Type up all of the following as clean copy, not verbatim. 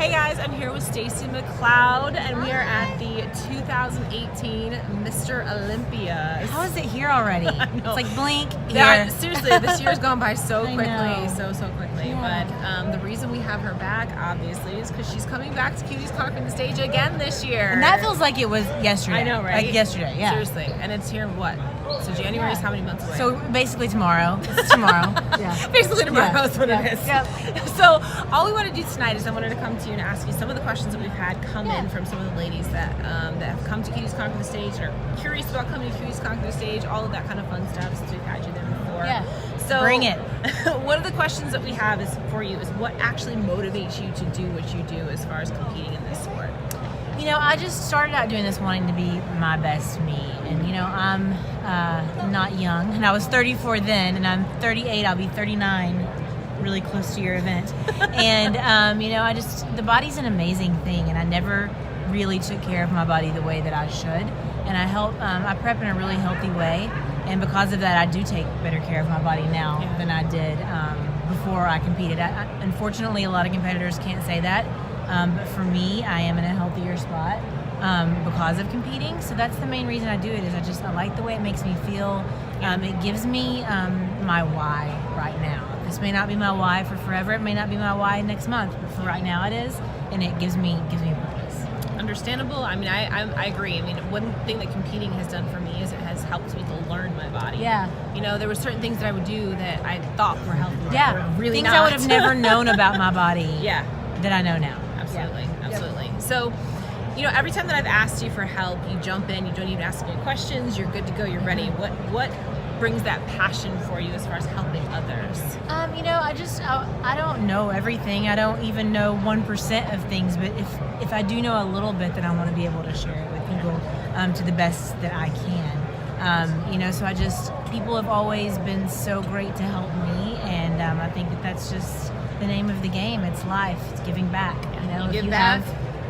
Hey guys, I'm here with Stacy McCloud, and we are at the 2018 Mr. Olympia. How is it here already? It's like blink here. Yeah, seriously, this year's gone by so quickly, so quickly. Yeah. But the reason we have her back, obviously, is because she's coming back to Cuties conquering the stage again this year. And that feels like it was yesterday. I know, right? Like yesterday, yeah. Seriously, and it's here what? So January is how many months away? So basically tomorrow. It's tomorrow. Yeah. Basically tomorrow Yeah. is what Yeah. it is. Yep. So all we want to do tonight is I wanted to come to you and ask you some of the questions that we've had come in from some of the ladies that have come to Cuties Conquer the Stage or curious about coming to Cuties Conquer the Stage, all of that kind of fun stuff since we've had you there before. Yeah. So Bring it. One of the questions that we have is for you is what actually motivates you to do what you do as far as competing in this sport? You know, I just started out doing this wanting to be my best me. And, you know, I'm not young. And I was 34 then, and I'm 38. I'll be 39 really close to your event. And, you know, the body's an amazing thing. And I never really took care of my body the way that I should. And I prep in a really healthy way. And because of that, I do take better care of my body now than I did before I competed. Unfortunately, a lot of competitors can't say that. But for me, I am in a healthier spot because of competing. So that's the main reason I do it. Is I like the way it makes me feel. It gives me my why right now. This may not be my why for forever. It may not be my why next month. But for right now, it is, and it gives me purpose. Understandable. I mean, I agree. I mean, one thing that competing has done for me is it has helped me to learn my body. Yeah. You know, there were certain things that I would do that I thought were healthy. Yeah. But were really things not. I would have never known about my body. Yeah. That I know now. Absolutely. Absolutely. So, you know, every time that I've asked you for help, you jump in. You don't even ask me questions. You're good to go. You're ready. What brings that passion for you as far as helping others? You know, I don't know everything. I don't even know 1% of things. But if I do know a little bit, then I want to be able to share it with people to the best that I can. You know, so people have always been so great to help me, and I think that's just the name of the game. It's life. It's giving back. You know, you give if you back.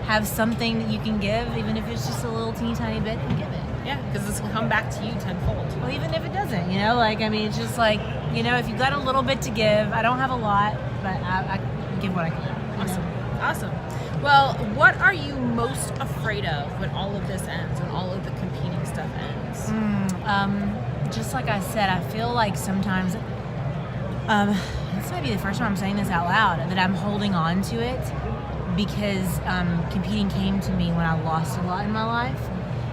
have something that you can give, even if it's just a little teeny tiny bit, then give it. Yeah, because this will come back to you tenfold. Well, even if it doesn't, you know, it's just like, you know, if you got a little bit to give, I don't have a lot, but I give what I can. Awesome. Awesome. Well, what are you most afraid of when all of this ends, when all of the competing stuff ends? Just like I said, I feel like sometimes, this might be the first time I'm saying this out loud, that I'm holding on to it because competing came to me when I lost a lot in my life.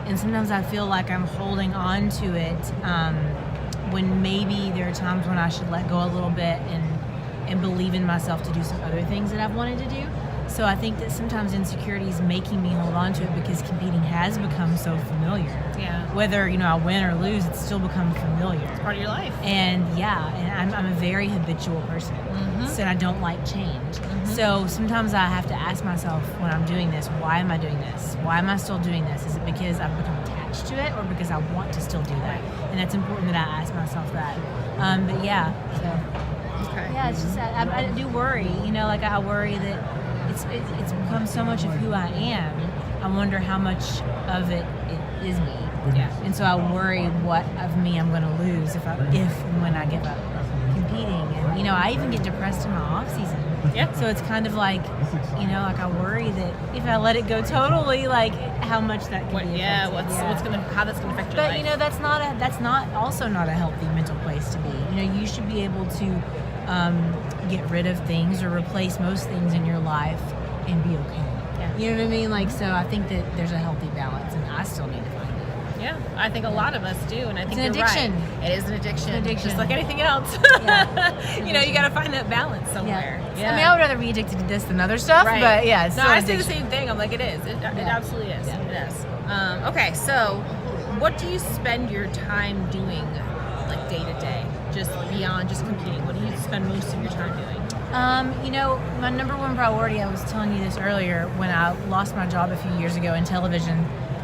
And sometimes I feel like I'm holding on to it when maybe there are times when I should let go a little bit and believe in myself to do some other things that I've wanted to do. So I think that sometimes insecurity is making me hold on to it because competing has become so familiar. Yeah. Whether, you know, I win or lose, it's still become familiar. It's part of your life. And and I'm a very habitual person. So I don't like change. So sometimes I have to ask myself when I'm doing this, why am I doing this? Why am I still doing this? Is it because I've become attached to it or because I want to still do that? And that's important that I ask myself that. But yeah, so. Okay. Yeah, it's just, I do worry, you know, like I worry that it's become so much of who I am. I wonder how much of it is me. Yeah. And so I worry what of me I'm going to lose if and when I give up competing. And, you know, I even get depressed in my off season. Yeah. So it's kind of like, you know, like I worry that if I let it go totally, like how much that can be affected. How that's gonna affect your life. But you know, that's also not a healthy mental place to be. You know, you should be able to get rid of things or replace most things in your life and be okay. Yeah. You know what I mean? Like, so I think that there's a healthy balance, and I still need to find it. Yeah, I think a lot of us do, and I think It's an you're addiction. right. It is an addiction. It's an addiction. Just like anything else. Yeah. You know, you got to find that balance somewhere. Yeah. I mean, I would rather be addicted to this than other stuff, Right. but yeah, it's No, still I an say the addiction. same thing. I'm like, it is. It absolutely is. Yeah. It is. Okay, so what do you spend your time doing, like day to day, just beyond just competing? What do you spend most of your time doing? You know, my number one priority, I was telling you this earlier, when I lost my job a few years ago in television,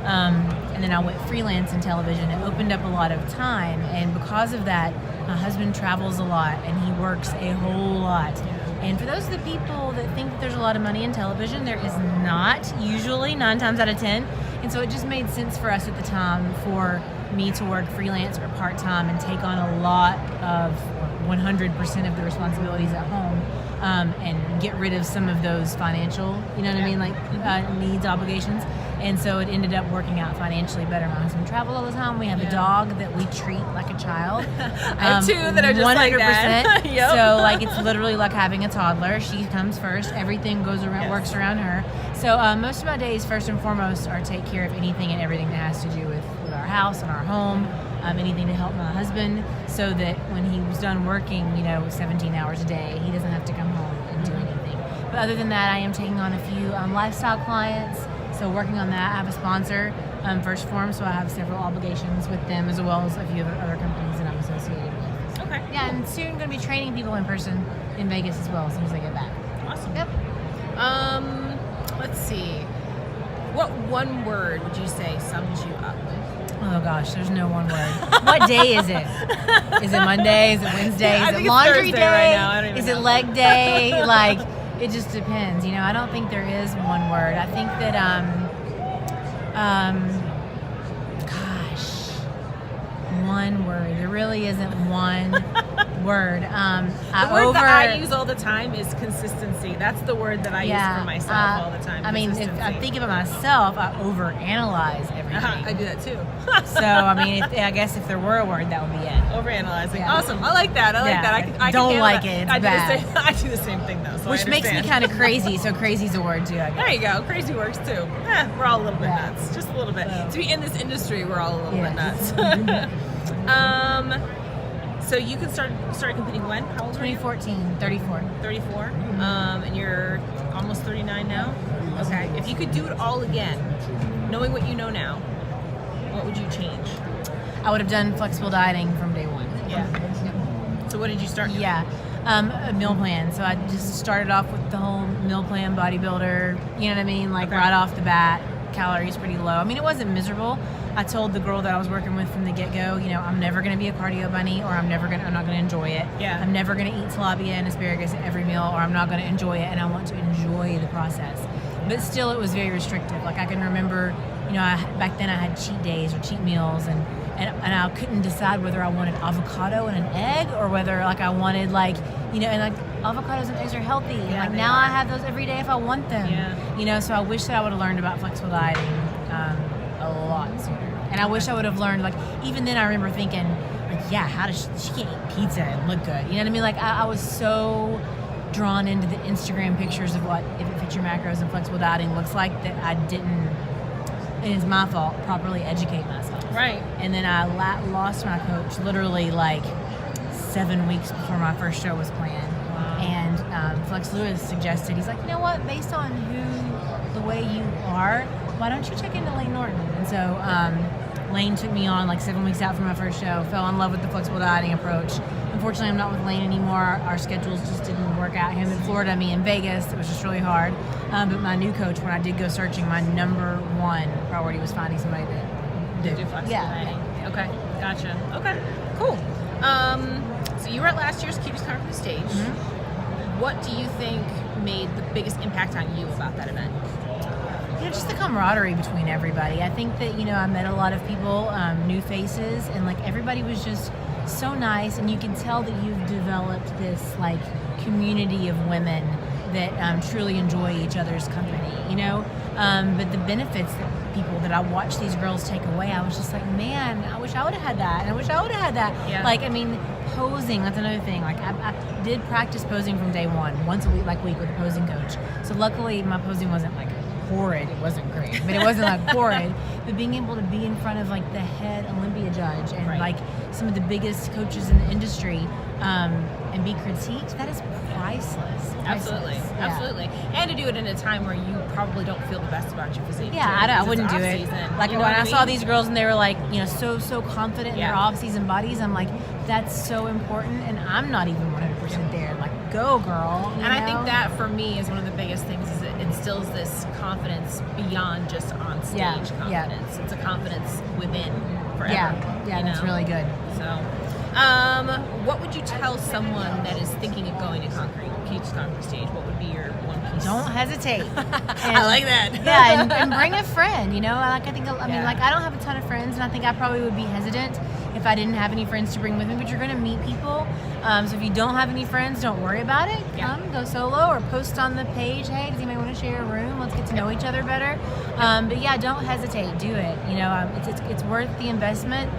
and then I went freelance in television, it opened up a lot of time, and because of that, my husband travels a lot, and he works a whole lot. And for those of the people that think that there's a lot of money in television, there is not, usually, 9 times out of 10. And so it just made sense for us at the time for me to work freelance or part-time and take on a lot of 100% of the responsibilities at home and get rid of some of those financial, you know what I mean, like needs, obligations. And so it ended up working out financially better. My husband traveled all the time. We have a dog that we treat like a child. I have two that are just 100%. Like that. Yep. So like it's literally like having a toddler. She comes first. Everything goes around, works around her. So most of my days, first and foremost, are take care of anything and everything that has to do with our house and our home. Anything to help my husband, so that when he was done working, 17 hours a day, he doesn't have to come home and do anything. But other than that, I am taking on a few lifestyle clients. So working on that, I have a sponsor, First Form, so I have several obligations with them, as well as a few other companies that I'm associated with. Okay. Yeah, and soon going to be training people in person in Vegas as well as soon as I get back. Awesome. Yep. Let's see. What one word would you say sums you up? Oh gosh, there's no one word. What day is it? Is it Monday? Is it Wednesday? Is it laundry day? Right now. I don't even is know. It leg day? Like, it just depends. I don't think there is one word. I think that gosh, one word. There really isn't one word. The word that I use all the time is consistency. That's the word that I use for myself all the time. I mean, if I think about myself, I overanalyze everything. I do that too. So, I mean, I guess if there were a word, that would be it. Overanalyzing. Yeah. Awesome. I like that. I like that. I don't can like that. it. It's bad. I do the same thing though. So which makes me kind of crazy. So crazy's a word too, I guess. There you go. Crazy works too. We're all a little bit nuts. Just a little bit. To be in this industry, we're all a little bit nuts. So you can start competing when? How old are you? 2014, 34. 34? And you're almost 39 now? Okay. If you could do it all again, knowing what you know now, what would you change? I would have done flexible dieting from day one. Yeah. So what did you start? Yeah. A meal plan. So I just started off with the whole meal plan bodybuilder, you know what I mean? Like right off the bat, calories pretty low. I mean, it wasn't miserable. I told the girl that I was working with from the get-go, I'm never going to be a cardio bunny, or I'm not going to enjoy it. Yeah. I'm never going to eat tilapia and asparagus at every meal, or I'm not going to enjoy it, and I want to enjoy the process. But still, it was very restrictive. Like, I can remember, back then I had cheat days or cheat meals, and I couldn't decide whether I wanted avocado and an egg, or whether, I wanted, avocados and eggs are healthy. Yeah, and now I have those every day if I want them. Yeah. So I wish that I would have learned about flexible dieting a lot sooner. And I wish I would have learned, even then I remember thinking, how does she can't eat pizza and look good? You know what I mean? I was so drawn into the Instagram pictures of what If It Fits Your Macros and flexible dieting looks like, that I didn't, and it's my fault, properly educate myself. Right. And then I lost my coach literally 7 weeks before my first show was planned. Wow. And Flex Lewis suggested, he's like, you know what, based on the way you are, why don't you check into Lane Norton? And so Lane took me on 7 weeks out from my first show, fell in love with the flexible dieting approach. Unfortunately, I'm not with Lane anymore. Our schedules just didn't work out. Him in Florida, me in Vegas. It was just really hard. But my new coach, when I did go searching, my number one priority was finding somebody that do flexible dieting. Okay, gotcha. Okay, cool. So you were at last year's Cuties Conference stage. Mm-hmm. What do you think made the biggest impact on you about that event? Just the camaraderie between everybody. I think that, I met a lot of people, new faces, and everybody was just so nice, and you can tell that you've developed this community of women that truly enjoy each other's company, but the benefits that I watched these girls take away, I was just man, I wish I would have had that, and I wish I would have had that. Yeah. Posing, that's another thing. I did practice posing from day one, once a week with a posing coach. So luckily my posing wasn't horrid. It wasn't great, but it wasn't horrid. But being able to be in front of the head Olympia judge and some of the biggest coaches in the industry, and be critiqued, that is priceless. Absolutely. Yeah. Absolutely. And to do it in a time where you probably don't feel the best about your physique. Yeah, I wouldn't do it. Season, when I saw these girls and they were so confident in their off-season bodies, I'm that's so important, and I'm not even 100% there. Go girl. And I think that for me is one of the biggest things, is it instills this confidence beyond just on stage confidence. Yeah. It's a confidence within forever. Yeah, that's really good. So, what would you tell someone that is thinking of going to Cuties Conference stage? What would be your one piece? Don't hesitate. I like that. Yeah, and bring a friend. I think I don't have a ton of friends, and I think I probably would be hesitant if I didn't have any friends to bring with me, but you're going to meet people. So if you don't have any friends, don't worry about it. Come, go solo, or post on the page, hey, does anybody want to share a room? Let's get to know each other better. But yeah, don't hesitate. Do it. You know, it's worth the investment.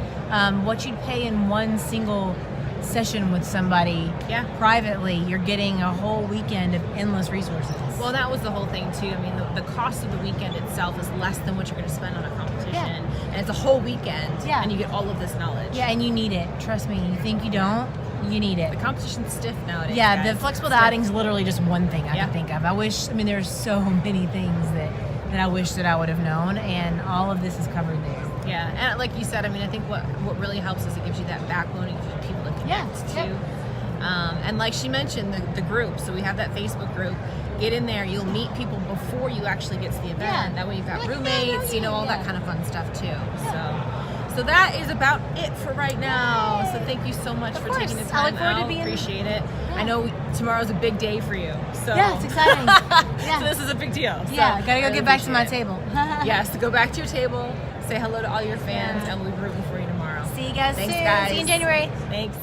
What you'd pay in one single session with somebody privately, you're getting a whole weekend of endless resources. Well, that was the whole thing too. I mean, the cost of the weekend itself is less than what you're going to spend on a competition, and it's a whole weekend, and you get all of this knowledge. Yeah, and you need it. Trust me. You think you don't? You need it. The competition's stiff nowadays. Yeah, guys. the flexible outing is literally just one thing I can think of. There's so many things that I wish that I would have known, and all of this is covered there. Yeah, and like you said, I mean, I think what really helps is it gives you that backbone and gives you people to connect to. And like she mentioned, the group. So we have that Facebook group. Get in there. You'll meet people before you actually get to the event. Yeah. That way you've got roommates, you know, all that kind of fun stuff too. So that is about it for right now. So thank you so much for taking the time. I look forward out. to being. Appreciate it. I know tomorrow's a big day for you. So yeah, it's exciting. So this is a big deal. So gotta go get back to my table. Yes, to go back to your table. Say hello to all your fans, and we'll be rooting for you tomorrow. See you guys soon. Thanks, guys. See you in January. Thanks.